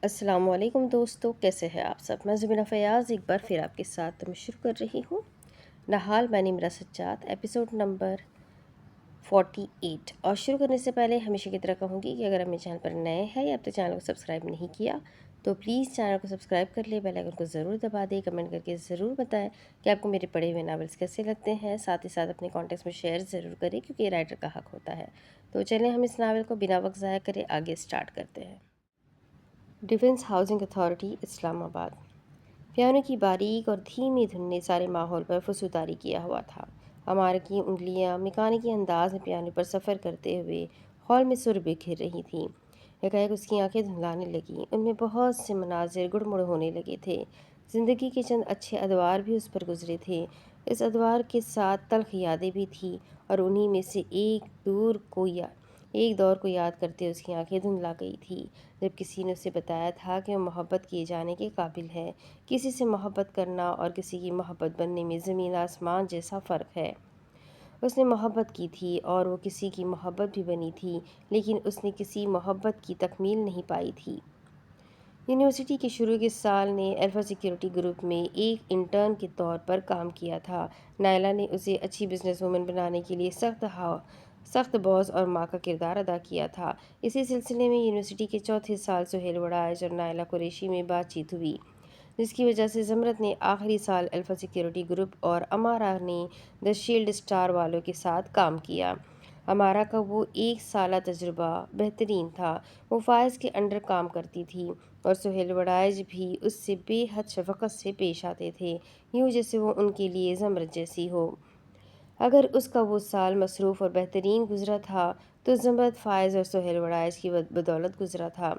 السلام علیکم دوستو، کیسے ہیں آپ سب؟ میں زمینہ فیاض ایک بار پھر آپ کے ساتھ میں شروع کر رہی ہوں نہال میں نے میرا سجاد ایپیسوڈ نمبر 48۔ اور شروع کرنے سے پہلے ہمیشہ کی طرح کہوں گی کہ اگر آپ میرے چینل پر نئے ہیں یا اب تک چینل کو سبسکرائب نہیں کیا تو پلیز چینل کو سبسکرائب کر لیں، بیل آئیکن کو ضرور دبا دیں، کمنٹ کر کے ضرور بتائیں کہ آپ کو میرے پڑھے ہوئے ناولس کیسے لگتے ہیں، ساتھ ہی ساتھ اپنے کانٹیکٹس میں شیئر ضرور کریں کیونکہ یہ رائٹر کا حق ہوتا ہے۔ تو چلیں ہم اس ناول کو بنا وقت ضائع کرے آگے سٹارٹ کرتے ہیں۔ ڈیفنس ہاؤسنگ اتھارٹی، اسلام آباد۔ پیانو کی باریک اور دھیمی دھن نے سارے ماحول پر فسوداری کیا ہوا تھا۔ ہمارا کی انگلیاں میکانکی انداز میں پیانو پر سفر کرتے ہوئے ہال میں سر بکھیر رہی تھیں۔ یکایک اس کی آنکھیں دھندلانے لگیں، ان میں بہت سے مناظر گڑ مڑ ہونے لگے تھے۔ زندگی کے چند اچھے ادوار بھی اس پر گزرے تھے، اس ادوار کے ساتھ تلخ یادیں بھی تھیں، اور انہی میں سے ایک دور کو یاد کرتے اس کی آنکھیں دھندلا گئی تھی جب کسی نے اسے بتایا تھا کہ وہ محبت کیے جانے کے قابل ہے۔ کسی سے محبت کرنا اور کسی کی محبت بننے میں زمین آسمان جیسا فرق ہے۔ اس نے محبت کی تھی اور وہ کسی کی محبت بھی بنی تھی، لیکن اس نے کسی محبت کی تکمیل نہیں پائی تھی۔ یونیورسٹی کے شروع کے سال نے الفا سیکیورٹی گروپ میں ایک انٹرن کے طور پر کام کیا تھا۔ نائلہ نے اسے اچھی بزنس وومن بنانے کے لیے سخت باس اور ماں کا کردار ادا کیا تھا۔ اسی سلسلے میں یونیورسٹی کے چوتھے سال سہیل وڑائچ اور نائلہ قریشی میں بات چیت ہوئی، جس کی وجہ سے زمرت نے آخری سال الفا سیکیورٹی گروپ اور امارا نے دی شیلڈ اسٹار والوں کے ساتھ کام کیا۔ امارا کا وہ ایک سالہ تجربہ بہترین تھا۔ وہ فائز کے انڈر کام کرتی تھی اور سہیل وڑائچ بھی اس سے بے حد شفقت سے پیش آتے تھے، یوں جیسے وہ ان کے لیے زمرت جیسی ہو۔ اگر اس کا وہ سال مصروف اور بہترین گزرا تھا تو زمرت، فائز اور سہیل وڑائچ کی بدولت گزرا تھا۔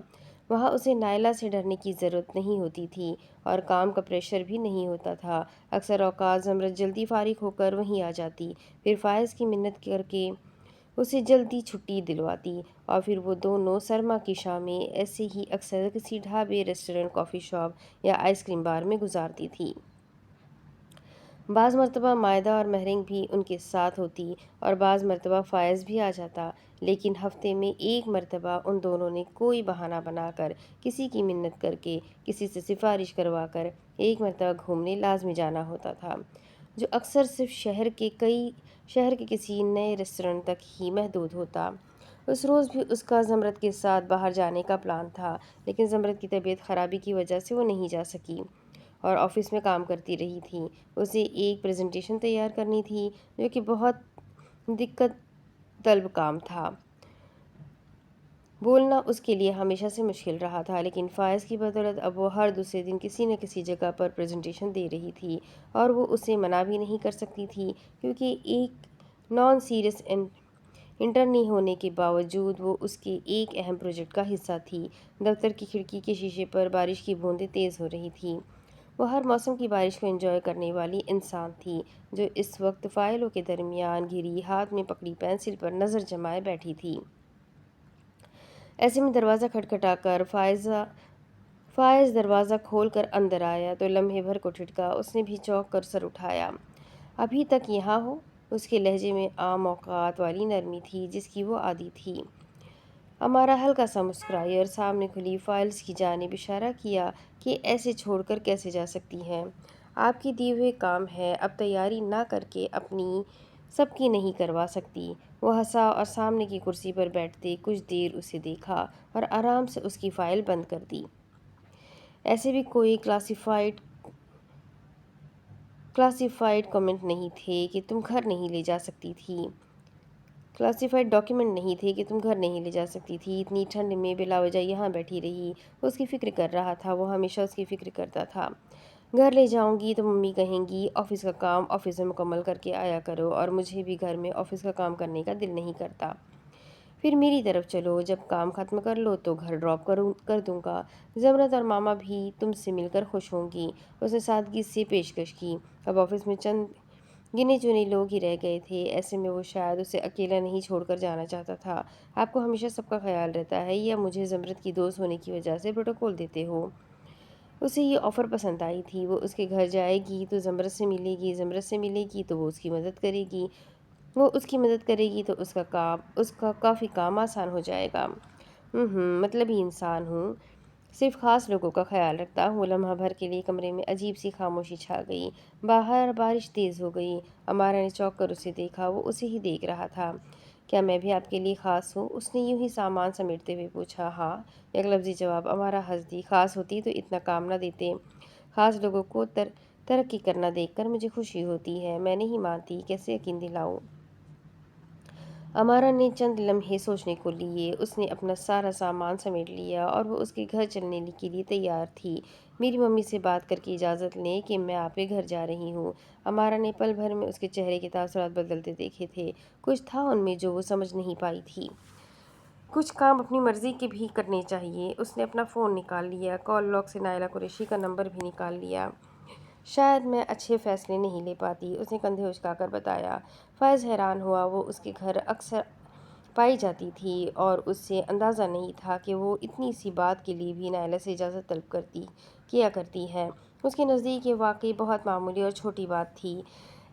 وہاں اسے نائلہ سے ڈرنے کی ضرورت نہیں ہوتی تھی اور کام کا پریشر بھی نہیں ہوتا تھا۔ اکثر اوقات زمرت جلدی فارغ ہو کر وہیں آ جاتی، پھر فائز کی منت کر کے اسے جلدی چھٹی دلواتی اور پھر وہ دونوں سرما کی شامیں ایسے ہی اکثر کسی ڈھابے، ریسٹورنٹ، کافی شاپ یا آئس کریم بار میں گزارتی تھی۔ بعض مرتبہ مائدہ اور مہرنگ بھی ان کے ساتھ ہوتی اور بعض مرتبہ فائز بھی آ جاتا، لیکن ہفتے میں ایک مرتبہ ان دونوں نے کوئی بہانہ بنا کر، کسی کی منت کر کے، کسی سے سفارش کروا کر ایک مرتبہ گھومنے لازمی جانا ہوتا تھا، جو اکثر صرف شہر کے کسی نئے ریسٹورنٹ تک ہی محدود ہوتا۔ اس روز بھی اس کا زمرت کے ساتھ باہر جانے کا پلان تھا، لیکن زمرت کی طبیعت خرابی کی وجہ سے وہ نہیں جا سکی اور آفس میں کام کرتی رہی تھی۔ اسے ایک پریزنٹیشن تیار کرنی تھی جو کہ بہت دقت طلب کام تھا۔ بولنا اس کے لیے ہمیشہ سے مشکل رہا تھا، لیکن فائز کی بدولت اب وہ ہر دوسرے دن کسی نہ کسی جگہ پر پریزنٹیشن دے رہی تھی اور وہ اسے منع بھی نہیں کر سکتی تھی کیونکہ ایک نان سیریس انٹرنی ہونے کے باوجود وہ اس کے ایک اہم پروجیکٹ کا حصہ تھی۔ دفتر کی کھڑکی کے شیشے پر بارش کی بوندیں تیز ہو رہی تھیں۔ وہ ہر موسم کی بارش کو انجوائے کرنے والی انسان تھی جو اس وقت فائلوں کے درمیان گھری، ہاتھ میں پکڑی پینسل پر نظر جمائے بیٹھی تھی۔ ایسے میں دروازہ کھٹکھٹا کر فائز دروازہ کھول کر اندر آیا تو لمحے بھر کو ٹھٹکا، اس نے بھی چونک کر سر اٹھایا۔ ابھی تک یہاں ہو؟ اس کے لہجے میں عام اوقات والی نرمی تھی جس کی وہ عادی تھی۔ امارا ہلکا سا مسکرائی اور سامنے کھلی فائلز کی جانب اشارہ کیا کہ ایسے چھوڑ کر کیسے جا سکتی ہیں؟ آپ کی دیے ہوئے کام ہے، اب تیاری نہ کر کے اپنی سب کی نہیں کروا سکتی۔ وہ ہنسا اور سامنے کی کرسی پر بیٹھتے کچھ دیر اسے دیکھا اور آرام سے اس کی فائل بند کر دی۔ ایسے بھی کوئی کلاسیفائیڈ کمنٹ نہیں تھے کہ تم گھر نہیں لے جا سکتی تھی۔ کلاسیفائیڈ ڈاکیومنٹ نہیں تھے کہ تم گھر نہیں لے جا سکتی تھی۔ اتنی ٹھنڈ میں بلا وجہ یہاں بیٹھی رہی، اس کی فکر کر رہا تھا۔ وہ ہمیشہ اس کی فکر کرتا تھا۔ گھر لے جاؤں گی تو ممی کہیں گی آفس کا کام آفس میں مکمل کر کے آیا کرو، اور مجھے بھی گھر میں آفس کا کام کرنے کا دل نہیں کرتا۔ پھر میری طرف چلو، جب کام ختم کر لو تو گھر ڈراپ کر دوں گا۔ زمرت اور ماما بھی تم سے مل کر خوش ہوں گی۔ اس نے سادگی سے پیشکش کی۔ اب آفس میں چند گنے چنے لوگ ہی رہ گئے تھے، ایسے میں وہ شاید اسے اکیلا نہیں چھوڑ کر جانا چاہتا تھا۔ آپ کو ہمیشہ سب کا خیال رہتا ہے یا مجھے زمرت کی دوست ہونے کی وجہ سے پروٹوکول دیتے ہو؟ اسے یہ آفر پسند آئی تھی۔ وہ اس کے گھر جائے گی تو زمرت سے ملے گی، زمرت سے ملے گی تو وہ اس کی مدد کرے گی، وہ اس کی مدد کرے گی تو اس کا کافی کام آسان ہو جائے گا۔ مطلبی انسان ہوں۔ صرف خاص لوگوں کا خیال رکھتا ہوں۔ لمحہ بھر کے لیے کمرے میں عجیب سی خاموشی چھا گئی۔ باہر بارش تیز ہو گئی۔ امارا نے چونک کر اسے دیکھا، وہ اسے ہی دیکھ رہا تھا۔ کیا میں بھی آپ کے لیے خاص ہوں؟ اس نے یوں ہی سامان سمیٹتے ہوئے پوچھا۔ ہاں، ایک لفظی جواب۔ امارا ہنس دی۔ خاص ہوتی تو اتنا کام نہ دیتے۔ خاص لوگوں کو ترقی کرنا دیکھ کر مجھے خوشی ہوتی ہے۔ میں نہیں مانتی، کیسے یقین دلاؤں؟ امارا نے چند لمحے سوچنے کو لیے۔ اس نے اپنا سارا سامان سمیٹ لیا اور وہ اس کے گھر چلنے کے لیے تیار تھی۔ میری ممی سے بات کر کے اجازت لیں کہ میں آپ کے گھر جا رہی ہوں۔ امارا نے پل بھر میں اس کے چہرے کے تاثرات بدلتے دیکھے تھے۔ کچھ تھا ان میں جو وہ سمجھ نہیں پائی تھی۔ کچھ کام اپنی مرضی کے بھی کرنے چاہیے۔ اس نے اپنا فون نکال لیا، کال لاگ سے نائلہ قریشی کا نمبر بھی نکال لیا۔ شاید میں اچھے فیصلے نہیں لے پاتی، اس نے کندھے اچکا کر بتایا۔ فائز حیران ہوا۔ وہ اس کے گھر اکثر پائی جاتی تھی اور اس سے اندازہ نہیں تھا کہ وہ اتنی سی بات کے لیے بھی نائلہ سے اجازت طلب کیا کرتی ہے۔ اس کے نزدیک یہ واقعی بہت معمولی اور چھوٹی بات تھی۔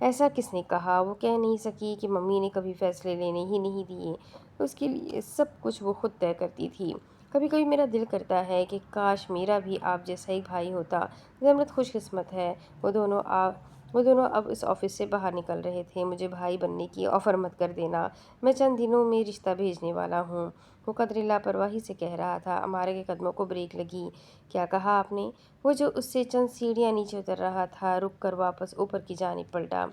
ایسا کس نے کہا؟ وہ کہہ نہیں سکی کہ ممی نے کبھی فیصلے لینے ہی نہیں دیے۔ اس کے لیے سب کچھ وہ خود طے کرتی تھی۔ کبھی کبھی میرا دل کرتا ہے کہ کاش میرا بھی آپ جیسا ایک بھائی ہوتا۔ زمرد خوش قسمت ہے۔ وہ دونوں اب اس آفس سے باہر نکل رہے تھے۔ مجھے بھائی بننے کی آفر مت کر دینا، میں چند دنوں میں رشتہ بھیجنے والا ہوں، وہ قدرے لاپرواہی سے کہہ رہا تھا۔ امارا کے قدموں کو بریک لگی۔ کیا کہا آپ نے؟ وہ جو اس سے چند سیڑھیاں نیچے اتر رہا تھا رک کر واپس اوپر کی جانب پلٹا۔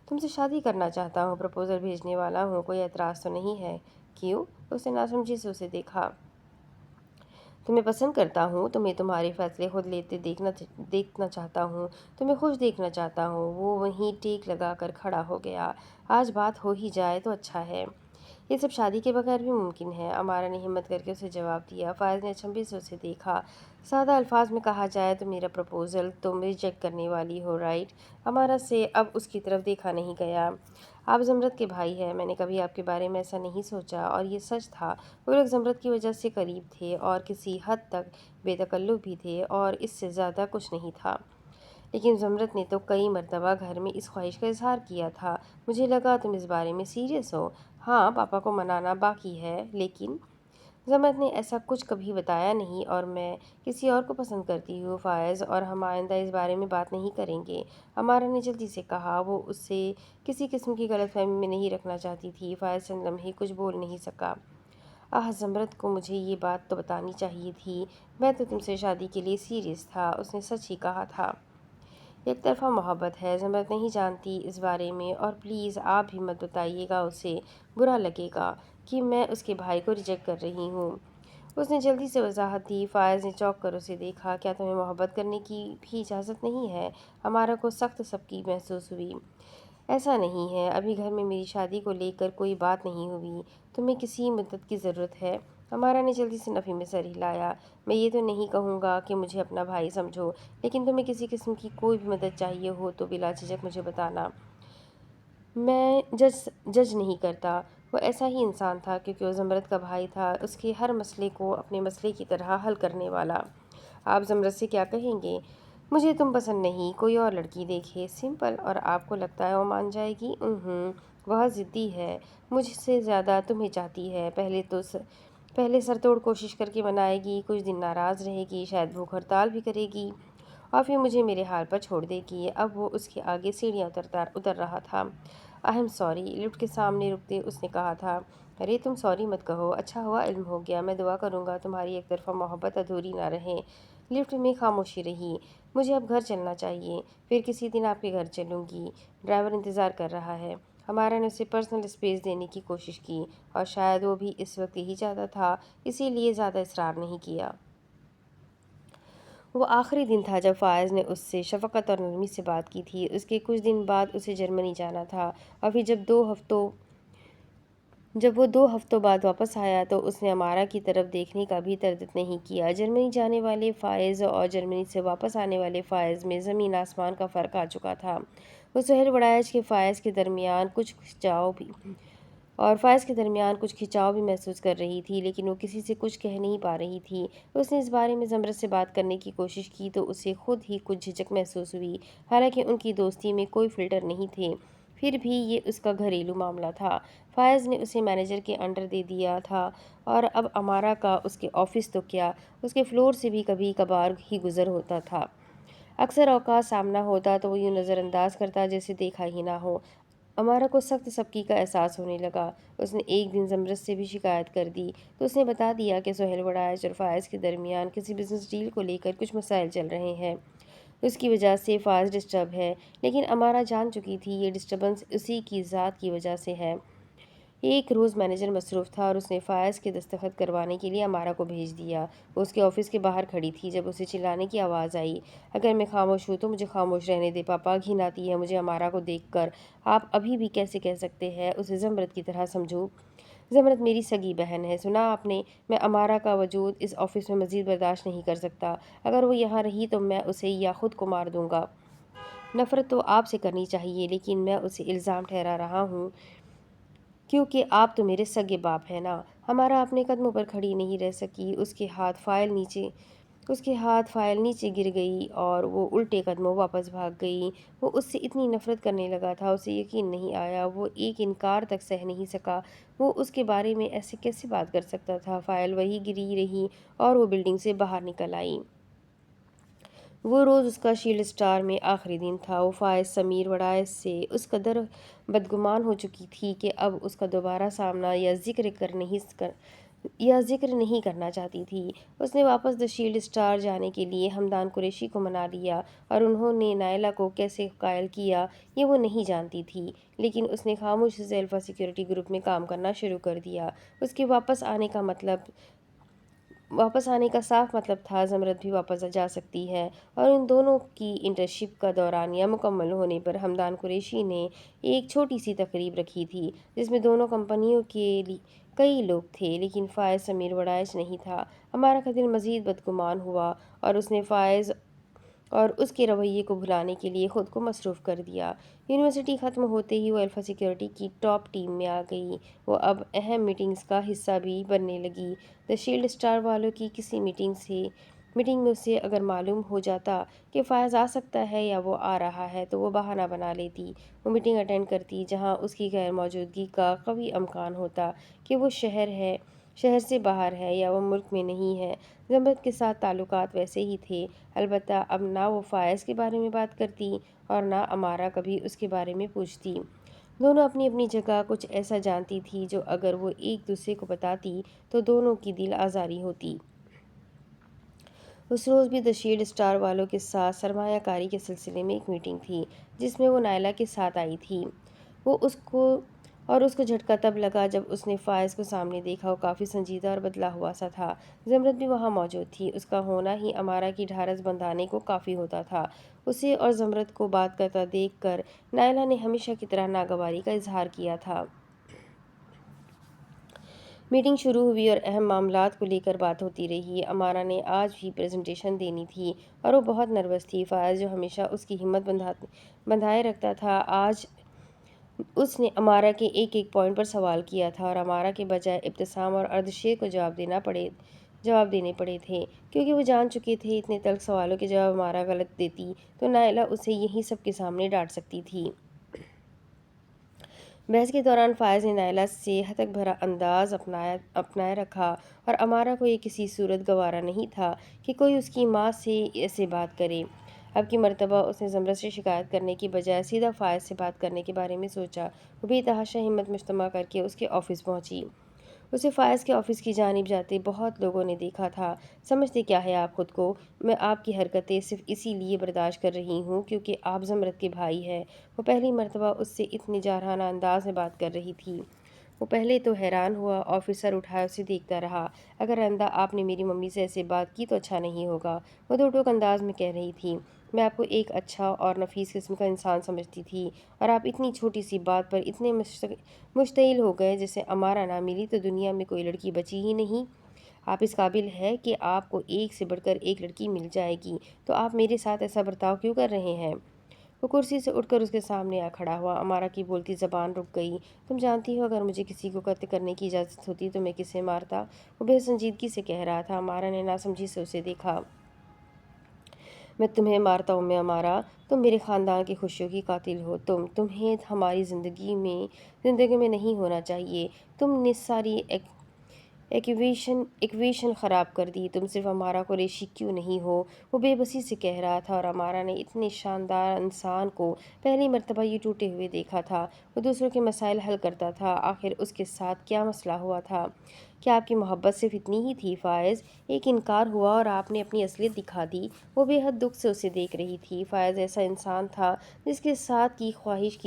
تم سے شادی کرنا چاہتا ہوں، پرپوزل بھیجنے والا ہوں، کوئی اعتراض تو نہیں ہے؟ کیوں؟ اس نے ناسمجھی سے اسے دیکھا۔ تمہیں پسند کرتا ہوں، تمہیں تمہارے فیصلے خود لیتے دیکھنا چاہتا ہوں، تمہیں خوش دیکھنا چاہتا ہوں۔ وہ وہیں ٹیک لگا کر کھڑا ہو گیا۔ آج بات ہو ہی جائے تو اچھا ہے۔ یہ سب شادی کے بغیر بھی ممکن ہے، امارا نے ہمت کر کے اسے جواب دیا۔ فائز نے اچنبھے سے اسے دیکھا۔ سادہ الفاظ میں کہا جائے تو میرا پرپوزل تم ریجیکٹ کرنے والی ہو، رائٹ؟ امارا سے اب اس کی طرف دیکھا نہیں گیا۔ آپ زمرد کے بھائی ہیں، میں نے کبھی آپ کے بارے میں ایسا نہیں سوچا۔ اور یہ سچ تھا، وہ لوگ زمرد کی وجہ سے قریب تھے اور کسی حد تک بے تکلف بھی تھے، اور اس سے زیادہ کچھ نہیں تھا۔ لیکن زمرد نے تو کئی مرتبہ گھر میں اس خواہش کا اظہار کیا تھا۔ مجھے لگا تم اس بارے میں سیریس ہو۔ ہاں، پاپا کو منانا باقی ہے، لیکن زمرد نے ایسا کچھ کبھی بتایا نہیں، اور میں کسی اور کو پسند کرتی ہوں فائز، اور ہم آئندہ اس بارے میں بات نہیں کریں گے، امارا نے جلدی سے کہا۔ وہ اسے کسی قسم کی غلط فہمی میں نہیں رکھنا چاہتی تھی۔ فائز چند لمحے کچھ بول نہیں سکا۔ زمرد کو مجھے یہ بات تو بتانی چاہیے تھی، میں تو تم سے شادی کے لیے سیریس تھا۔ اس نے سچ ہی کہا تھا۔ ایک طرفہ محبت ہے، زمرد نہیں جانتی اس بارے میں، اور پلیز آپ بھی مت بتائیے گا، اسے برا لگے گا کہ میں اس کے بھائی کو ریجیکٹ کر رہی ہوں۔ اس نے جلدی سے وضاحت دی۔ فائز نے چونک کر اسے دیکھا۔ کیا تمہیں محبت کرنے کی بھی اجازت نہیں ہے؟ امارا کو سخت سبکی محسوس ہوئی۔ ایسا نہیں ہے، ابھی گھر میں میری شادی کو لے کر کوئی بات نہیں ہوئی۔ تمہیں کسی مدد کی ضرورت ہے؟ امارا نے جلدی سے نفی میں سر ہلایا۔ میں یہ تو نہیں کہوں گا کہ مجھے اپنا بھائی سمجھو، لیکن تمہیں کسی قسم کی کوئی بھی مدد چاہیے ہو تو بلا جھجک مجھے بتانا۔ میں جج نہیں کرتا۔ وہ ایسا ہی انسان تھا کیونکہ وہ زمرد کا بھائی تھا، اس کے ہر مسئلے کو اپنے مسئلے کی طرح حل کرنے والا۔ آپ زمرد سے کیا کہیں گے؟ مجھے تم پسند نہیں، کوئی اور لڑکی دیکھے، سمپل۔ اور آپ کو لگتا ہے وہ مان جائے گی؟ بہت ضدی ہے، مجھ سے زیادہ تمہیں چاہتی ہے۔ پہلے سر توڑ کوشش کر کے منائے گی، کچھ دن ناراض رہے گی، شاید بھوک ہڑتال بھی کرے گی، اور پھر مجھے میرے حال پر چھوڑ دے گی۔ اب وہ اس کے آگے سیڑھیاں اتر رہا تھا۔ آئی ایم سوری، لفٹ کے سامنے رکتے اس نے کہا تھا۔ ارے تم سوری مت کہو، اچھا ہوا علم ہو گیا، میں دعا کروں گا تمہاری ایک طرفہ محبت ادھوری نہ رہے۔ لفٹ میں خاموشی رہی۔ مجھے اب گھر چلنا چاہیے، پھر کسی دن آپ کے گھر چلوں گی، ڈرائیور انتظار کر رہا ہے۔ ہمارا نے اسے پرسنل اسپیس دینے کی کوشش کی، اور شاید وہ بھی اس وقت یہی چاہتا تھا، اسی لیے زیادہ اصرار نہیں کیا۔ وہ آخری دن تھا جب فائز نے اس سے شفقت اور نرمی سے بات کی تھی۔ اس کے کچھ دن بعد اسے جرمنی جانا تھا، اور پھر جب وہ 2 ہفتوں بعد واپس آیا تو اس نے امارا کی طرف دیکھنے کا بھی تردد نہیں کیا۔ جرمنی جانے والے فائز اور جرمنی سے واپس آنے والے فائز میں زمین آسمان کا فرق آ چکا تھا۔ وہ سہیل وڑائچ کے فائز کے درمیان کچھ کھنچاؤ بھی محسوس کر رہی تھی، لیکن وہ کسی سے کچھ کہہ نہیں پا رہی تھی۔ اس نے اس بارے میں زمرد سے بات کرنے کی کوشش کی تو اسے خود ہی کچھ جھجک محسوس ہوئی، حالانکہ ان کی دوستی میں کوئی فلٹر نہیں تھے۔ پھر بھی یہ اس کا گھریلو معاملہ تھا۔ فائز نے اسے مینیجر کے انڈر دے دیا تھا اور اب امارا کا اس کے آفس تو کیا، اس کے فلور سے بھی کبھی کبھار ہی گزر ہوتا تھا۔ اکثر اوقات سامنا ہوتا تو وہ یوں نظر انداز کرتا جیسے دیکھا ہی نہ ہو۔ امارا کو سخت سبکی کا احساس ہونے لگا۔ اس نے ایک دن زمرد سے بھی شکایت کر دی تو اس نے بتا دیا کہ سہیل وڑائچ اور فائز کے درمیان کسی بزنس ڈیل کو لے کر کچھ مسائل چل رہے ہیں۔ اس کی وجہ سے فائز ڈسٹرب ہے، لیکن امارا جان چکی تھی یہ ڈسٹربنس اسی کی ذات کی وجہ سے ہے۔ ایک روز مینیجر مصروف تھا اور اس نے فائز کے دستخط کروانے کے لیے امارا کو بھیج دیا۔ وہ اس کے آفس کے باہر کھڑی تھی جب اسے چلانے کی آواز آئی، اگر میں خاموش ہوں تو مجھے خاموش رہنے دے پاپا، گھن آتی ہے مجھے امارا کو دیکھ کر۔ آپ ابھی بھی کیسے کہہ سکتے ہیں اسے زمرد کی طرح سمجھو؟ زمرد میری سگی بہن ہے، سنا آپ نے؟ میں امارا کا وجود اس آفس میں مزید برداشت نہیں کر سکتا۔ اگر وہ یہاں رہی تو میں اسے یا خود کو مار دوں گا۔ نفرت تو آپ سے کرنی چاہیے، لیکن میں اسے الزام ٹھہرا رہا ہوں کیونکہ آپ تو میرے سگے باپ ہیں نا۔ ہمارا اپنے قدموں پر کھڑی نہیں رہ سکی، اس کے ہاتھ فائل نیچے گر گئی اور وہ الٹے قدموں واپس بھاگ گئی۔ وہ اس سے اتنی نفرت کرنے لگا تھا، اسے یقین نہیں آیا، وہ ایک انکار تک سہ نہیں سکا۔ وہ اس کے بارے میں ایسے کیسے بات کر سکتا تھا؟ فائل وہی گری رہی اور وہ بلڈنگ سے باہر نکل آئی۔ وہ روز اس کا شیلڈ اسٹار میں آخری دن تھا۔ وہ فائز سمیر وڑائچ سے اس قدر بدگمان ہو چکی تھی کہ اب اس کا دوبارہ سامنا یا ذکر نہیں کرنا چاہتی تھی۔ اس نے واپس دی شیلڈ اسٹار جانے کے لیے ہمدان قریشی کو منا لیا اور انہوں نے نائلہ کو کیسے قائل کیا یہ وہ نہیں جانتی تھی، لیکن اس نے خاموشی سے الفا سیکیورٹی گروپ میں کام کرنا شروع کر دیا۔ اس کے واپس آنے کا صاف مطلب تھا زمرد بھی واپس جا سکتی ہے، اور ان دونوں کی انٹرنشپ کا دورانیہ مکمل ہونے پر ہمدان قریشی نے ایک چھوٹی سی تقریب رکھی تھی جس میں دونوں کمپنیوں کے کئی لوگ تھے، لیکن فائز سمیر وڑائچ نہیں تھا۔ امارا کا دل مزید بدگمان ہوا اور اس نے فائز اور اس کے رویے کو بھلانے کے لیے خود کو مصروف کر دیا۔ یونیورسٹی ختم ہوتے ہی وہ الفا سیکیورٹی کی ٹاپ ٹیم میں آ گئی۔ وہ اب اہم میٹنگز کا حصہ بھی بننے لگی۔ دی شیلڈ اسٹار والوں کی کسی میٹنگ میں اسے اگر معلوم ہو جاتا کہ فائز آ سکتا ہے یا وہ آ رہا ہے تو وہ بہانہ بنا لیتی۔ وہ میٹنگ اٹینڈ کرتی جہاں اس کی غیر موجودگی کا قوی امکان ہوتا کہ وہ شہر سے باہر ہے یا وہ ملک میں نہیں ہے۔ زمرد کے ساتھ تعلقات ویسے ہی تھے، البتہ اب نہ وہ فائز کے بارے میں بات کرتی اور نہ امارا کبھی اس کے بارے میں پوچھتی۔ دونوں اپنی اپنی جگہ کچھ ایسا جانتی تھی جو اگر وہ ایک دوسرے کو بتاتی تو دونوں کی دل آزاری ہوتی۔ اس روز بھی دی شیلڈ اسٹار والوں کے ساتھ سرمایہ کاری کے سلسلے میں ایک میٹنگ تھی جس میں وہ نائلہ کے ساتھ آئی تھی۔ اس کو جھٹکا تب لگا جب اس نے فائز کو سامنے دیکھا۔ وہ کافی سنجیدہ اور بدلا ہوا سا تھا۔ زمرد بھی وہاں موجود تھی، اس کا ہونا ہی امارا کی ڈھارس بندھانے کو کافی ہوتا تھا۔ اسے اور زمرد کو بات کرتا دیکھ کر نائلہ نے ہمیشہ کی طرح ناگواری کا اظہار کیا تھا۔ میٹنگ شروع ہوئی اور اہم معاملات کو لے کر بات ہوتی رہی۔ امارا نے آج بھی پریزنٹیشن دینی تھی اور وہ بہت نروس تھی۔ فائز جو ہمیشہ اس کی ہمت بندھائے رکھتا تھا، آج اس نے امارا کے ایک پوائنٹ پر سوال کیا تھا اور امارا کے بجائے ابتسام اور اردشیر کو جواب دینے پڑے تھے، کیونکہ وہ جان چکے تھے اتنے تلخ سوالوں کے جواب امارا غلط دیتی تو نائلہ اسے یہیں سب کے سامنے ڈانٹ سکتی تھی۔ بحث کے دوران فائز نے نائلہ سے ہتک بھرا انداز اپنائے رکھا اور امارا کو یہ کسی صورت گوارا نہیں تھا کہ کوئی اس کی ماں سے ایسے بات کرے۔ اب کی مرتبہ اس نے زمرد سے شکایت کرنے کی بجائے سیدھا فائز سے بات کرنے کے بارے میں سوچا۔ وہ بے تحاشا ہمت مجتمع کر کے اس کے آفس پہنچی۔ اسے فائز کے آفس کی جانب جاتے بہت لوگوں نے دیکھا تھا۔ سمجھتے کیا ہے آپ خود کو؟ میں آپ کی حرکتیں صرف اسی لیے برداشت کر رہی ہوں کیونکہ آپ زمرد کے بھائی ہیں۔ وہ پہلی مرتبہ اس سے اتنے جارحانہ انداز میں بات کر رہی تھی۔ وہ پہلے تو حیران ہوا اور پھر سر اٹھائے اسے دیکھتا رہا۔ اگر آئندہ آپ نے میری ممی سے ایسے بات کی تو اچھا نہیں ہوگا، وہ دو ٹوک انداز میں کہہ رہی تھی۔ میں آپ کو ایک اچھا اور نفیس قسم کا انسان سمجھتی تھی اور آپ اتنی چھوٹی سی بات پر اتنے مشتعل ہو گئے۔ جیسے امارا نہ ملی تو دنیا میں کوئی لڑکی بچی ہی نہیں۔ آپ اس قابل ہے کہ آپ کو ایک سے بڑھ کر ایک لڑکی مل جائے گی تو آپ میرے ساتھ ایسا برتاؤ کیوں کر رہے ہیں؟ وہ کرسی سے اٹھ کر اس کے سامنے آ کھڑا ہوا۔ امارا کی بولتی زبان رک گئی۔ تم جانتی ہو اگر مجھے کسی کو قتل کرنے کی اجازت ہوتی تو میں کسے مارتا؟ وہ بے سنجیدگی سے کہہ رہا تھا۔ امارا نے ناسمجھی سے اسے دیکھا۔ میں تمہیں مارتا ہوں، میں ہمارا تم میرے خاندان کی خوشیوں کی قاتل ہو، تمہیں ہماری زندگی میں نہیں ہونا چاہیے، تم نے ساری ایکویشن خراب کر دی، تم صرف ہمارا قریشی کیوں نہیں ہو؟ وہ بے بسی سے کہہ رہا تھا، اور ہمارا نے اتنے شاندار انسان کو پہلی مرتبہ یہ ٹوٹے ہوئے دیکھا تھا۔ وہ دوسروں کے مسائل حل کرتا تھا، آخر اس کے ساتھ کیا مسئلہ ہوا تھا؟ کیا آپ کی محبت صرف اتنی ہی تھی فائز؟ ایک انکار ہوا اور آپ نے اپنی اصلیت دکھا دی۔ وہ بے حد دکھ سے اسے دیکھ رہی تھی۔ فائز ایسا انسان تھا جس کے ساتھ کی خواہش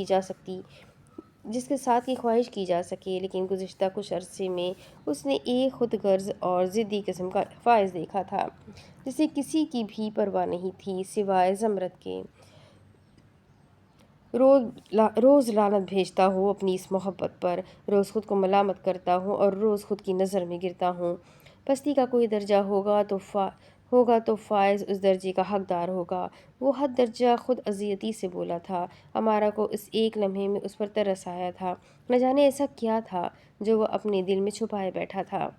کی جا سکے، لیکن گزشتہ کچھ عرصے میں اس نے ایک خود غرض اور ضدی قسم کا فائز دیکھا تھا، جسے کسی کی بھی پرواہ نہیں تھی سوائے زمرد کے۔ روز لعنت بھیجتا ہوں اپنی اس محبت پر، روز خود کو ملامت کرتا ہوں اور روز خود کی نظر میں گرتا ہوں۔ پستی کا کوئی درجہ ہوگا تو فائز اس درجے کا حقدار ہوگا۔ وہ حد درجہ خود اذیتی سے بولا تھا۔ امارا کو اس ایک لمحے میں اس پر ترس آیا تھا، نہ جانے ایسا کیا تھا جو وہ اپنے دل میں چھپائے بیٹھا تھا۔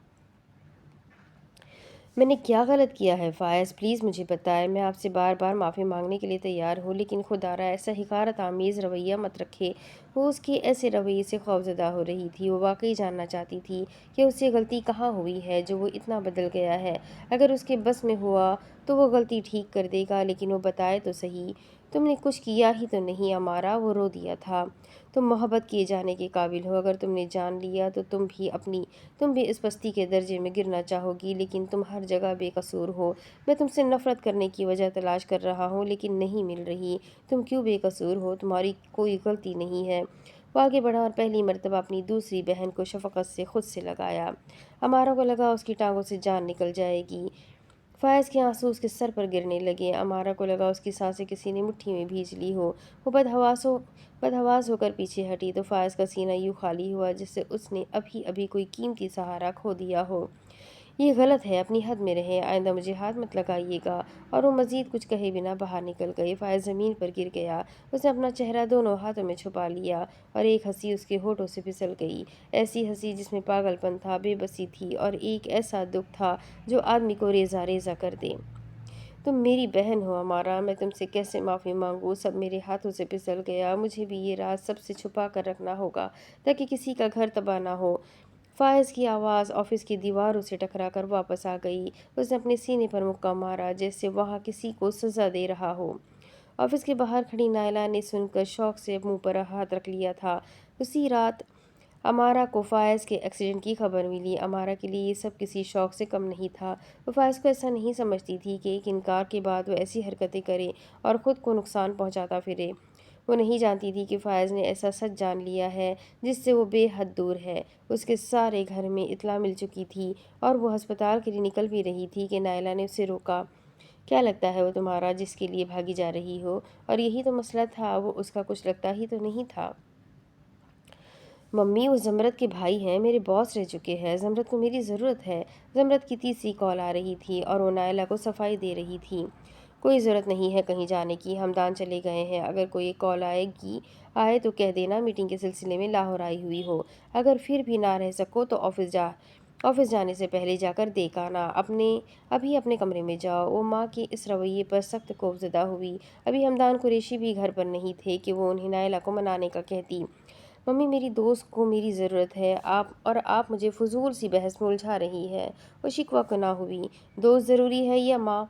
میں نے کیا غلط کیا ہے فائز؟ پلیز مجھے بتائیں۔ میں آپ سے بار بار معافی مانگنے کے لیے تیار ہوں، لیکن خدا را ایسا حقارت آمیز رویہ مت رکھے۔ وہ اس کے ایسے رویے سے خوفزدہ ہو رہی تھی۔ وہ واقعی جاننا چاہتی تھی کہ اس سے غلطی کہاں ہوئی ہے جو وہ اتنا بدل گیا ہے۔ اگر اس کے بس میں ہوا تو وہ غلطی ٹھیک کر دے گا، لیکن وہ بتائے تو صحیح۔ تم نے کچھ کیا ہی تو نہیں امارا، وہ رو دیا تھا۔ تم محبت کیے جانے کے قابل ہو، اگر تم نے جان لیا تو تم بھی اس پستی کے درجے میں گرنا چاہو گی، لیکن تم ہر جگہ بے قصور ہو۔ میں تم سے نفرت کرنے کی وجہ تلاش کر رہا ہوں، لیکن نہیں مل رہی۔ تم کیوں بے قصور ہو؟ تمہاری کوئی غلطی نہیں ہے۔ وہ آگے بڑھا اور پہلی مرتبہ اپنی دوسری بہن کو شفقت سے خود سے لگایا۔ امارا کو لگا اس کی ٹانگوں سے جان نکل جائے گی۔ فائز کے آنسو اس کے سر پر گرنے لگے۔ امارا کو لگا اس کی سانسیں کسی نے مٹھی میں بھینچ لی ہو۔ وہ بدحواس ہو کر پیچھے ہٹی تو فائز کا سینہ یوں خالی ہوا جیسے اس نے ابھی کوئی قیمتی سہارا کھو دیا ہو۔ یہ غلط ہے، اپنی حد میں رہیں، آئندہ مجھے ہاتھ مت لگائیے گا۔ اور وہ مزید کچھ کہے بنا باہر نکل گئی۔ فائز زمین پر گر گیا۔ اس نے اپنا چہرہ دونوں ہاتھوں میں چھپا لیا اور ایک ہنسی اس کے ہونٹوں سے پھسل گئی، ایسی ہنسی جس میں پاگل پن تھا، بے بسی تھی اور ایک ایسا دکھ تھا جو آدمی کو ریزہ ریزہ کر دے۔ تم میری بہن ہو امارا، میں تم سے کیسے معافی مانگوں؟ سب میرے ہاتھوں سے پھسل گیا۔ مجھے بھی یہ راز سب سے چھپا کر رکھنا ہوگا تاکہ کسی کا گھر تباہ نہ ہو۔ فائز کی آواز آفس کی دیواروں سے ٹکرا کر واپس آ گئی۔ اس نے اپنے سینے پر مکہ مارا جیسے وہاں کسی کو سزا دے رہا ہو۔ آفس کے باہر کھڑی نائلہ نے سن کر شوق سے منہ پر ہاتھ رکھ لیا تھا۔ اسی رات امارا کو فائز کے ایکسیڈنٹ کی خبر ملی۔ امارا کے لیے یہ سب کسی شوق سے کم نہیں تھا۔ وہ فائز کو ایسا نہیں سمجھتی تھی کہ ایک انکار کے بعد وہ ایسی حرکتیں کرے اور خود کو نقصان پہنچاتا پھرے۔ وہ نہیں جانتی تھی کہ فائز نے ایسا سچ جان لیا ہے جس سے وہ بے حد دور ہے۔ اس کے سارے گھر میں اطلاع مل چکی تھی اور وہ ہسپتال کے لیے نکل بھی رہی تھی کہ نائلہ نے اسے روکا۔ کیا لگتا ہے وہ تمہارا جس کے لیے بھاگی جا رہی ہو؟ اور یہی تو مسئلہ تھا، وہ اس کا کچھ لگتا ہی تو نہیں تھا۔ ممی، وہ زمرد کے بھائی ہیں، میرے باس رہ چکے ہیں، زمرد کو میری ضرورت ہے۔ زمرد کی تیسری کال آ رہی تھی اور وہ نائلہ کو صفائی دے رہی تھی۔ کوئی ضرورت نہیں ہے کہیں جانے کی، ہمدان چلے گئے ہیں۔ اگر کوئی کال آئے تو کہہ دینا میٹنگ کے سلسلے میں لاہور آئی ہوئی ہو۔ اگر پھر بھی نہ رہ سکو تو آفس جانے سے پہلے جا کر دیکھ آنا۔ ابھی اپنے کمرے میں جاؤ۔ وہ ماں کے اس رویے پر سخت خوفزدہ ہوئی۔ ابھی ہمدان قریشی بھی گھر پر نہیں تھے کہ وہ انہیں نائلہ کو منانے کا کہتی۔ ممی، میری دوست کو میری ضرورت ہے، آپ مجھے فضول سی بحث میں الجھا رہی ہے۔ وہ شکوہ کناں ہوئی۔ دوست ضروری ہے یا ماں؟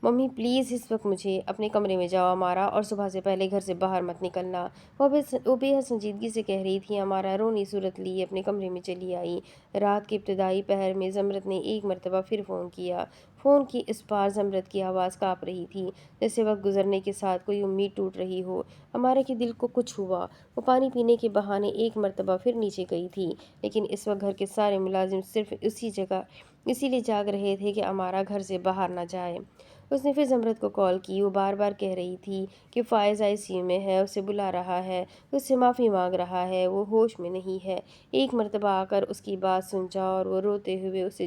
ممی پلیز اس وقت مجھے اپنے کمرے میں جاؤ امارا، اور صبح سے پہلے گھر سے باہر مت نکلنا۔ وہ بے حد سنجیدگی سے کہہ رہی تھی۔ امارا رونی صورت لیے اپنے کمرے میں چلی آئی۔ رات کے ابتدائی پہر میں زمرد نے ایک مرتبہ پھر فون کیا۔ فون کی اس پار زمرد کی آواز کانپ رہی تھی، جیسے وقت گزرنے کے ساتھ کوئی امید ٹوٹ رہی ہو۔ امارا کے دل کو کچھ ہوا۔ وہ پانی پینے کے بہانے ایک مرتبہ پھر نیچے گئی تھی، لیکن اس وقت گھر کے سارے ملازم صرف اسی لیے جاگ رہے تھے کہ امارا گھر سے باہر نہ جائے۔ اس نے پھر زمرد کو کال کی۔ وہ بار بار کہہ رہی تھی کہ فائز ICU میں ہے، اسے بلا رہا ہے، اس سے معافی مانگ رہا ہے، وہ ہوش میں نہیں ہے۔ ایک مرتبہ آ کر اس کی بات سن جاؤ۔ اور وہ روتے ہوئے اسے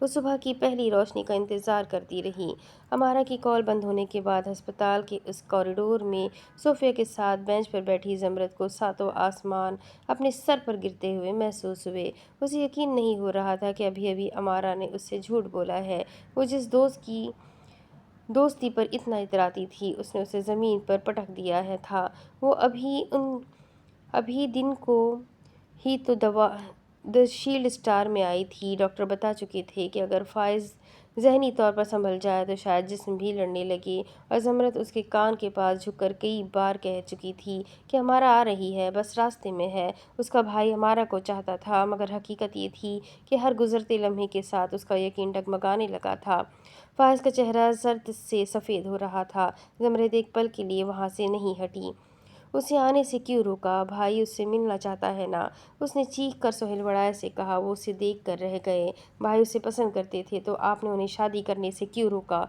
وہ صبح کی پہلی روشنی کا انتظار کرتی رہی۔ امارا کی کال بند ہونے کے بعد ہسپتال کے اس کوریڈور میں صوفیہ کے ساتھ بینچ پر بیٹھی زمرد کو ساتوں آسمان اپنے سر پر گرتے ہوئے محسوس ہوئے۔ اسے یقین نہیں ہو رہا تھا کہ ابھی ابھی امارا نے اس سے جھوٹ بولا ہے۔ وہ جس دوستی پر اتنا اتراتی تھی، اس نے اسے زمین پر پٹک دیا تھا۔ وہ ابھی دن کو ہی تو دی شیلڈ اسٹار میں آئی تھی۔ ڈاکٹر بتا چکے تھے کہ اگر فائز ذہنی طور پر سنبھل جائے تو شاید جسم بھی لڑنے لگے، اور زمرد اس کے کان کے پاس جھک کر کئی بار کہہ چکی تھی کہ امارا آ رہی ہے، بس راستے میں ہے۔ اس کا بھائی امارا کو چاہتا تھا، مگر حقیقت یہ تھی کہ ہر گزرتے لمحے کے ساتھ اس کا یقین ڈگمگانے لگا تھا۔ فائز کا چہرہ زرد سے سفید ہو رہا تھا۔ زمرد ایک پل کے لیے وہاں سے نہیں ہٹی۔ اسے آنے سے کیوں روکا؟ بھائی اس سے ملنا چاہتا ہے نا؟ اس نے چیخ کر سہیل وڑائے سے کہا۔ وہ اسے دیکھ کر رہ گئے۔ بھائی اسے پسند کرتے تھے تو آپ نے انہیں شادی کرنے سے کیوں روکا؟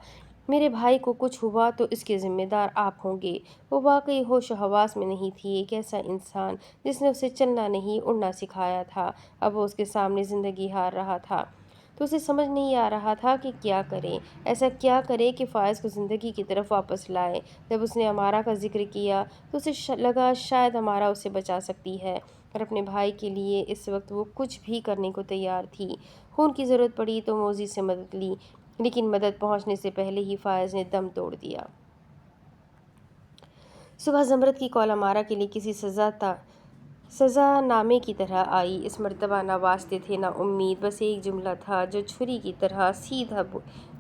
میرے بھائی کو کچھ ہوا تو اس کے ذمہ دار آپ ہوں گے۔ وہ واقعی ہوش و حواس میں نہیں تھی۔ ایک ایسا انسان جس نے اسے چلنا نہیں اڑنا سکھایا تھا، اب وہ اس کے سامنے زندگی ہار رہا تھا تو اسے سمجھ نہیں آ رہا تھا کہ کیا کرے، ایسا کیا کرے کہ فائز کو زندگی کی طرف واپس لائے۔ جب اس نے امارا کا ذکر کیا تو اسے لگا شاید امارا اسے بچا سکتی ہے، اور اپنے بھائی کے لیے اس وقت وہ کچھ بھی کرنے کو تیار تھی۔ خون کی ضرورت پڑی تو موزی سے مدد لی، لیکن مدد پہنچنے سے پہلے ہی فائز نے دم توڑ دیا۔ صبح زمرد کی کال امارا کے لیے کسی سزا نامے کی طرح آئی۔ اس مرتبہ نہ واسطے تھے نہ امید، بس ایک جملہ تھا جو چھری کی طرح سیدھا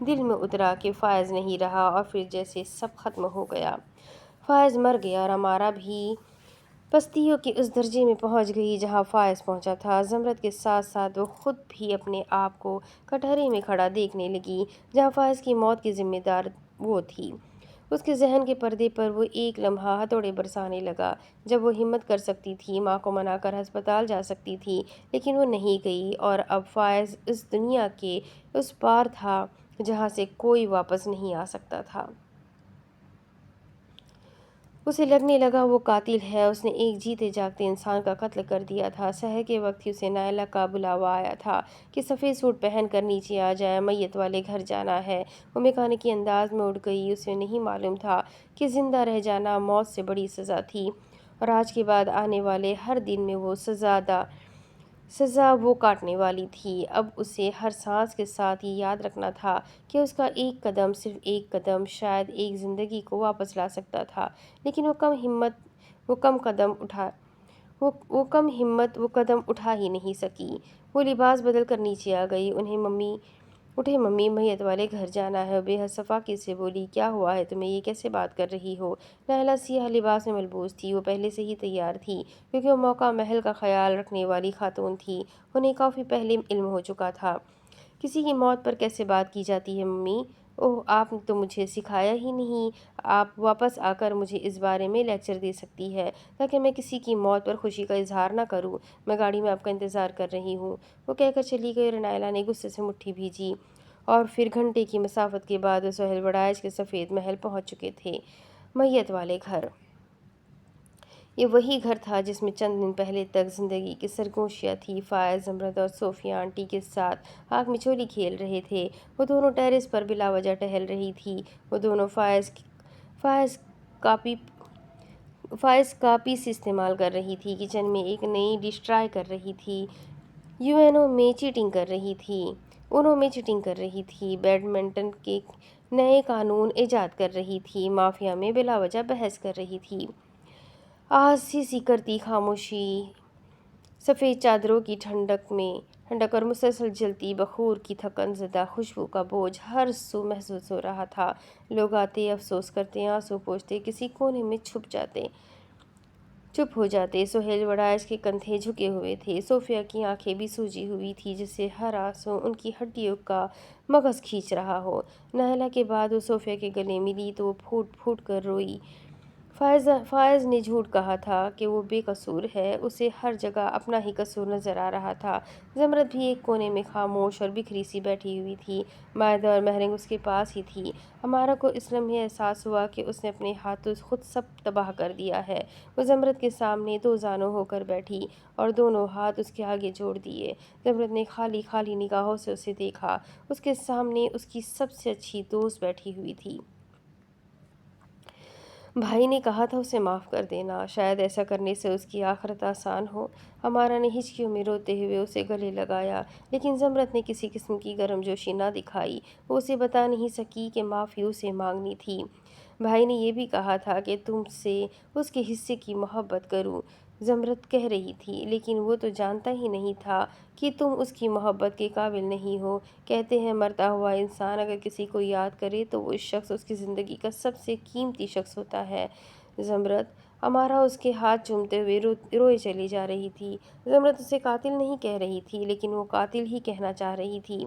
دل میں اترا کہ فائز نہیں رہا، اور پھر جیسے سب ختم ہو گیا۔ فائز مر گیا، اور امارا بھی پستیوں کے اس درجے میں پہنچ گئی جہاں فائز پہنچا تھا۔ زمرد کے ساتھ ساتھ وہ خود بھی اپنے آپ کو کٹہرے میں کھڑا دیکھنے لگی جہاں فائز کی موت کی ذمہ دار وہ تھی۔ اس کے ذہن کے پردے پر وہ ایک لمحہ ہتھوڑے برسانے لگا۔ جب وہ ہمت کر سکتی تھی، ماں کو منا کر ہسپتال جا سکتی تھی، لیکن وہ نہیں گئی، اور اب فائز اس دنیا کے اس پار تھا جہاں سے کوئی واپس نہیں آ سکتا تھا۔ اسے لگنے لگا وہ قاتل ہے۔ اس نے ایک جیتے جاگتے انسان کا قتل کر دیا تھا۔ سحر کے وقت ہی اسے نائلہ کا بلاوا آیا تھا کہ سفید سوٹ پہن کر نیچے آ جائے، میت والے گھر جانا ہے۔ وہ میکانکی انداز میں اٹھ گئی۔ اسے نہیں معلوم تھا کہ زندہ رہ جانا موت سے بڑی سزا تھی، اور آج کے بعد آنے والے ہر دن میں وہ سزا وہ کاٹنے والی تھی۔ اب اسے ہر سانس کے ساتھ یہ یاد رکھنا تھا کہ اس کا ایک قدم، صرف ایک قدم، شاید ایک زندگی کو واپس لا سکتا تھا، لیکن وہ قدم اٹھا ہی نہیں سکی۔ وہ لباس بدل کر نیچے آ گئی۔ اٹھے ممی، میت والے گھر جانا ہے۔ وہ بے حد صفاقی سے بولی، کیا ہوا ہے تمہیں؟ یہ کیسے بات کر رہی ہو؟ نائلہ سیاہ لباس میں ملبوس تھی۔ وہ پہلے سے ہی تیار تھی کیونکہ وہ موقع محل کا خیال رکھنے والی خاتون تھی۔ انہیں کافی پہلے علم ہو چکا تھا کسی کی موت پر کیسے بات کی جاتی ہے۔ ممی، اوہ، آپ نے تو مجھے سکھایا ہی نہیں۔ آپ واپس آ کر مجھے اس بارے میں لیکچر دے سکتی ہے تاکہ میں کسی کی موت پر خوشی کا اظہار نہ کروں۔ میں گاڑی میں آپ کا انتظار کر رہی ہوں، وہ کہہ کر چلی گئی، اور نائلہ نے غصے سے مٹھی بھیجی، اور پھر گھنٹے کی مسافت کے بعد وہ سہیل وڑائچ کے سفید محل پہنچ چکے تھے۔ میت والے گھر، یہ وہی گھر تھا جس میں چند دن پہلے تک زندگی کی سرگوشیاں تھیں۔ فائز، زمرد اور صوفیہ آنٹی کے ساتھ آگ میں چولی کھیل رہے تھے۔ وہ دونوں ٹیرس پر بلا وجہ ٹہل رہی تھی۔ وہ دونوں فائز کا پیس استعمال کر رہی تھی، کچن میں ایک نئی ڈش ٹرائی کر رہی تھی، انو میں چیٹنگ کر رہی تھی، بیڈمنٹن کے نئے قانون ایجاد کر رہی تھی، مافیا میں بلا وجہ بحث کر رہی تھی۔ آج سی کرتی خاموشی، سفید چادروں کی ٹھنڈک اور مسلسل جلتی بخور کی تھکن زدہ خوشبو کا بوجھ ہر سو محسوس ہو رہا تھا۔ لوگ آتے، افسوس کرتے، آنسو پوچھتے، کسی کونے میں چپ ہو جاتے۔ سہیل وڑائچ کے کندھے جھکے ہوئے تھے، صوفیہ کی آنکھیں بھی سوجی ہوئی تھیں جیسے ہر آنسو ان کی ہڈیوں کا مغز کھینچ رہا ہو۔ نائلہ کے بعد وہ صوفیہ کے گلے ملی تو وہ پھوٹ پھوٹ کر روئی۔ فائز نے جھوٹ کہا تھا کہ وہ بے قصور ہے، اسے ہر جگہ اپنا ہی قصور نظر آ رہا تھا۔ زمرد بھی ایک کونے میں خاموش اور بکھری سی بیٹھی ہوئی تھی، مائدہ اور مہرنگ اس کے پاس ہی تھی۔ امارہ کو اس لمحے احساس ہوا کہ اس نے اپنے ہاتھوں خود سب تباہ کر دیا ہے۔ وہ زمرد کے سامنے دو زانوں ہو کر بیٹھی اور دونوں ہاتھ اس کے آگے جوڑ دیے۔ زمرد نے خالی خالی نگاہوں سے اسے دیکھا۔ اس کے سامنے اس کی سب سے اچھی دوست بیٹھی ہوئی تھی۔ بھائی نے کہا تھا اسے معاف کر دینا، شاید ایسا کرنے سے اس کی آخرت آسان ہو۔ امارہ نے ہچکیوں میں روتے ہوئے اسے گلے لگایا، لیکن زمرد نے کسی قسم کی گرم جوشی نہ دکھائی۔ وہ اسے بتا نہیں سکی کہ معافی اسے مانگنی تھی۔ بھائی نے یہ بھی کہا تھا کہ تم سے اس کے حصے کی محبت کروں، زمرد کہہ رہی تھی، لیکن وہ تو جانتا ہی نہیں تھا کہ تم اس کی محبت کے قابل نہیں ہو۔ کہتے ہیں مرتا ہوا انسان اگر کسی کو یاد کرے تو وہ شخص اس کی زندگی کا سب سے قیمتی شخص ہوتا ہے۔ زمرد، امارہ اس کے ہاتھ چومتے ہوئے روئے چلی جا رہی تھی۔ زمرد اسے قاتل نہیں کہہ رہی تھی، لیکن وہ قاتل ہی کہنا چاہ رہی تھی۔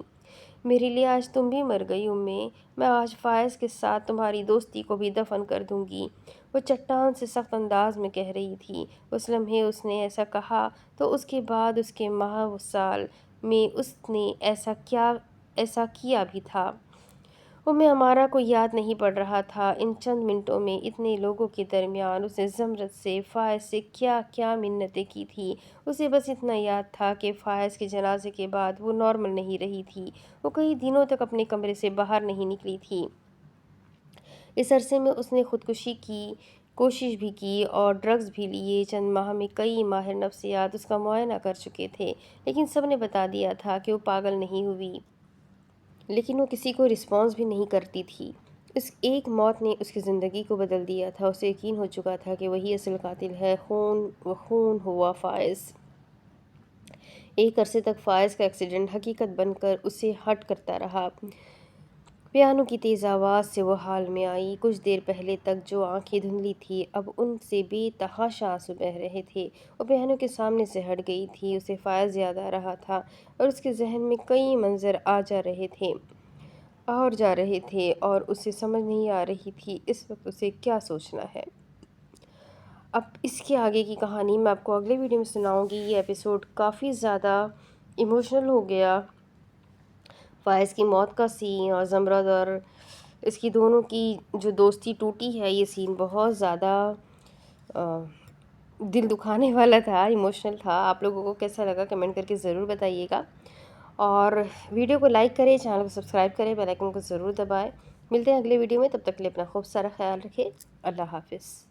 میرے لیے آج تم بھی مر گئی امّیں، میں آج فائز کے ساتھ تمہاری دوستی کو بھی دفن کر دوں گی، وہ چٹان سے سخت انداز میں کہہ رہی تھی۔ اس لمحے اس نے ایسا کہا تو اس کے بعد اس کے ماہ و سال میں اس نے ایسا کیا بھی تھا۔ امارہ کو یاد نہیں پڑ رہا تھا ان چند منٹوں میں اتنے لوگوں کے درمیان اس نے زمرد سے، فائز سے کیا کیا منتیں کی تھیں۔ اسے بس اتنا یاد تھا کہ فائز کے جنازے کے بعد وہ نارمل نہیں رہی تھی، وہ کئی دنوں تک اپنے کمرے سے باہر نہیں نکلی تھی۔ اس عرصے میں اس نے خودکشی کی کوشش بھی کی اور ڈرگز بھی لیے۔ چند ماہ میں کئی ماہر نفسیات اس کا معائنہ کر چکے تھے، لیکن سب نے بتا دیا تھا کہ وہ پاگل نہیں ہوئی، لیکن وہ کسی کو رسپانس بھی نہیں کرتی تھی۔ اس ایک موت نے اس کی زندگی کو بدل دیا تھا۔ اسے یقین ہو چکا تھا کہ وہی اصل قاتل ہے۔ خون ہوا فائز۔ ایک عرصے تک فائز کا ایکسیڈنٹ حقیقت بن کر اسے ہرٹ کرتا رہا۔ پیانو کی تیز آواز سے وہ حال میں آئی۔ کچھ دیر پہلے تک جو آنکھیں دھندلی تھیں اب ان سے بے تحاشا آنسو بہہ رہے تھے۔ وہ پیانو کے سامنے سے ہٹ گئی تھی۔ اسے فائز یاد آ رہا تھا اور اس کے ذہن میں کئی منظر جا رہے تھے اور اسے سمجھ نہیں آ رہی تھی اس وقت اسے کیا سوچنا ہے۔ اب اس کے آگے کی کہانی میں آپ کو اگلے ویڈیو میں سناؤں گی۔ یہ ایپیسوڈ کافی زیادہ ایموشنل ہو گیا۔ فائز کی موت کا سین اور زمرد اور اس کی دونوں کی جو دوستی ٹوٹی ہے، یہ سین بہت زیادہ دل دکھانے والا تھا، ایموشنل تھا۔ آپ لوگوں کو کیسا لگا کمنٹ کر کے ضرور بتائیے گا، اور ویڈیو کو لائک کریں، چینل کو سبسکرائب کریں، بیل آئیکن کو ضرور دبائیں۔ ملتے ہیں اگلے ویڈیو میں، تب تک کے لیے اپنا خوب سارا خیال رکھیں۔ اللہ حافظ۔